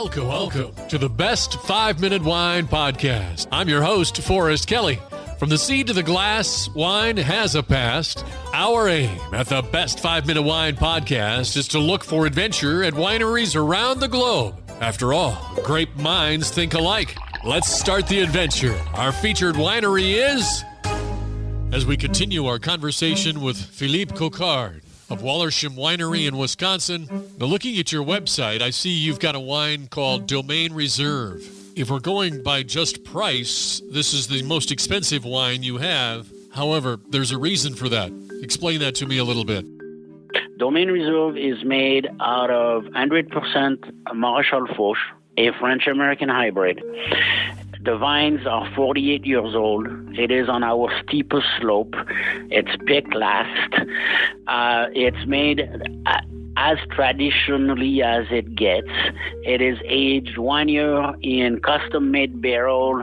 Welcome to the Best 5-Minute Wine Podcast. I'm your host, Forrest Kelly. From the seed to the glass, wine has a past. Our aim at the Best 5-Minute Wine Podcast is to look for adventure at wineries around the globe. After all, great minds think alike. Let's start the adventure. Our featured winery is... As we continue our conversation with Philippe Coquard of Wollersheim Winery in Wisconsin. Now, looking at your website, I see you've got a wine called Domaine Reserve. If we're going by just price, this is the most expensive wine you have. However, there's a reason for that. Explain that to me a little bit. Domaine Reserve is made out of 100% Maréchal Foch, a French-American hybrid. The vines are 48 years old. It is on our steepest slope. It's picked last. It's made as traditionally as it gets. It is aged 1 year in custom-made barrel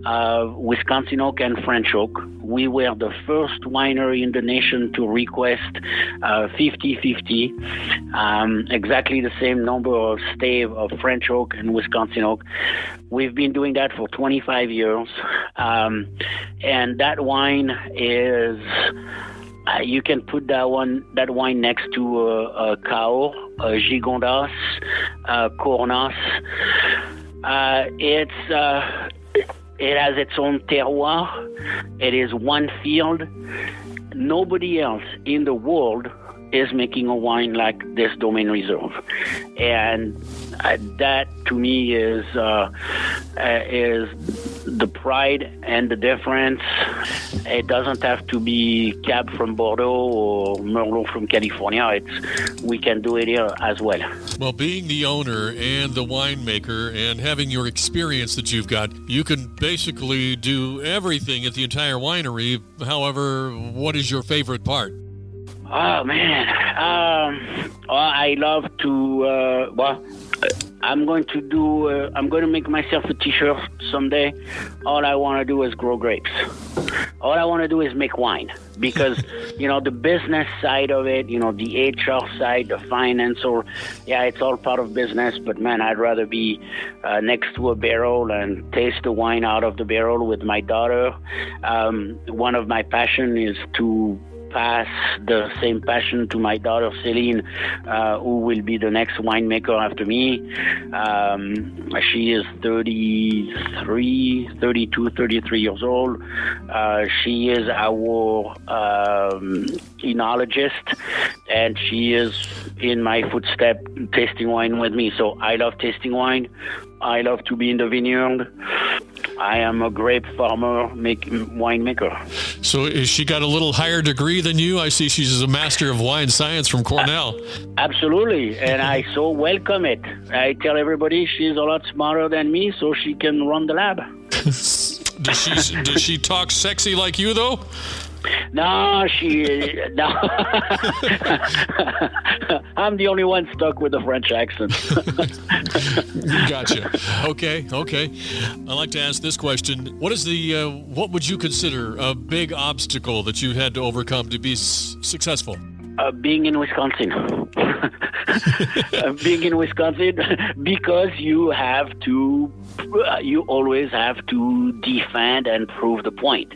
of Wisconsin oak and French oak. We were the first winery in the nation to request 50-50, exactly the same number of stave of French oak and Wisconsin oak. We've been doing that for 25 years, and that wine is... you can put that wine next to a Cahors, a Gigondas, a Cornas. It has its own terroir. It is one field. Nobody else in the world is making a wine like this Domaine Reserve, and that to me is the pride and the difference. It doesn't have to be Cab from Bordeaux or Merlot from California. We can do it here as well. Well, being the owner and the winemaker and having your experience that you've got, you can basically do everything at the entire winery. However, what is your favorite part? Oh, man. I love to, I'm going to make myself a t-shirt someday. All I want to do is grow grapes. All I want to do is make wine because, the business side of it, the HR side, the finance, it's all part of business. But man, I'd rather be next to a barrel and taste the wine out of the barrel with my daughter. One of my passion is to pass the same passion to my daughter Celine, who will be the next winemaker after me. She is 33 years old. She is our enologist, and she is in my footstep tasting wine with me. So I love tasting wine. I love to be in the vineyard. I am a grape farmer, winemaker. So has she got a little higher degree than you? I see she's a master of wine science from Cornell. Absolutely, and I so welcome it. I tell everybody she's a lot smarter than me, so she can run the lab. Does she talk sexy like you, though? No. I'm the only one stuck with the French accent. Gotcha. Okay. I like to ask this question. What would you consider a big obstacle that you had to overcome to be successful? Being in Wisconsin. Because you always have to defend and prove the point.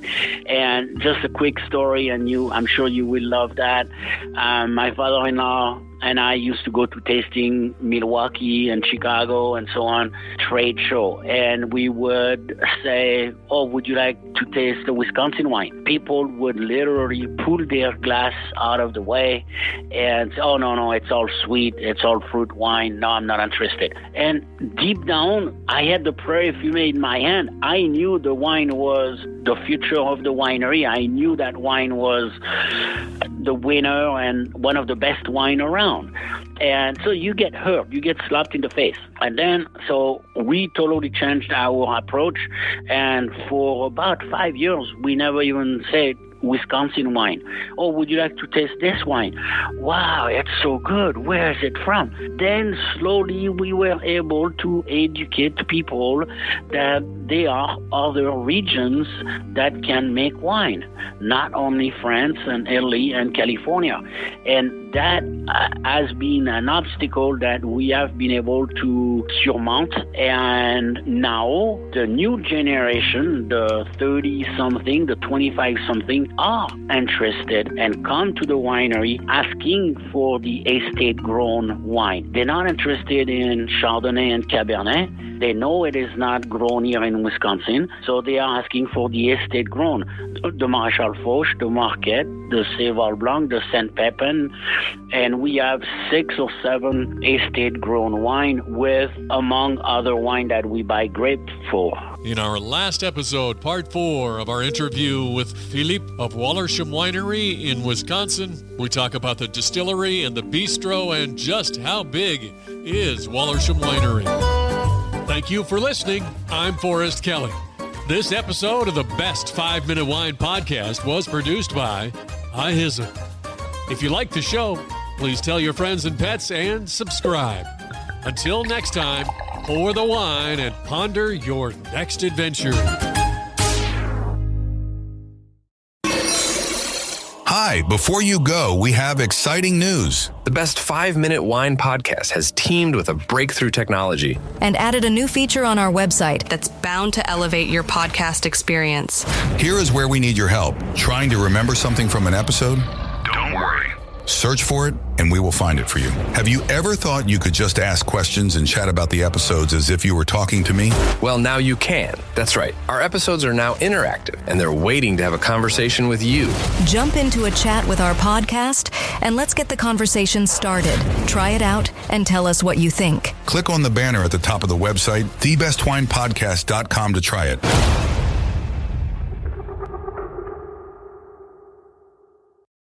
And just a quick story, and I'm sure you will love that. My father-in-law and I used to go to tasting Milwaukee and Chicago and so on, trade show. And we would say, oh, would you like to taste the Wisconsin wine? People would literally pull their glass out of the way and say, oh, no, it's all sweet. It's all fruit wine. No, I'm not interested. And deep down, I had the Prairie Fumé in my hand. I knew the wine was the future of the winery. I knew that wine was the winner and one of the best wine around. And so you get hurt, you get slapped in the face. And then, so we totally changed our approach. And for about 5 years, we never even said Wisconsin wine. Oh, would you like to taste this wine? Wow, it's so good. Where is it from? Then slowly we were able to educate people that there are other regions that can make wine, not only France and Italy and California. And that has been an obstacle that we have been able to surmount. And now the new generation, the 30-something, the 25-something, are interested and come to the winery asking for the estate-grown wine. They're not interested in Chardonnay and Cabernet. They know it is not grown here in Wisconsin, so they are asking for the estate-grown. The Maréchal Foch, the Marquette, the Séval Blanc, the Saint Pepin, and we have 6 or 7 estate-grown wine with, among other wine that we buy grapes for. In our last episode, part 4 of our interview with Philippe of Wollersheim Winery in Wisconsin, we talk about the distillery and the bistro and just how big is Wollersheim Winery. Thank you for listening. I'm Forrest Kelly. This episode of the Best 5 Minute Wine Podcast was produced by iHizzle. If you like the show, please tell your friends and pets and subscribe. Until next time, pour the wine and ponder your next adventure. Hi, before you go, we have exciting news. The Best 5 Minute Wine Podcast has teamed with a breakthrough technology and added a new feature on our website that's bound to elevate your podcast experience. Here is where we need your help. Trying to remember something from an episode? Don't worry. Search for it, and we will find it for you. Have you ever thought you could just ask questions and chat about the episodes as if you were talking to me? Well, now you can. That's right. Our episodes are now interactive, and they're waiting to have a conversation with you. Jump into a chat with our podcast, and let's get the conversation started. Try it out, and tell us what you think. Click on the banner at the top of the website, thebestwinepodcast.com, to try it.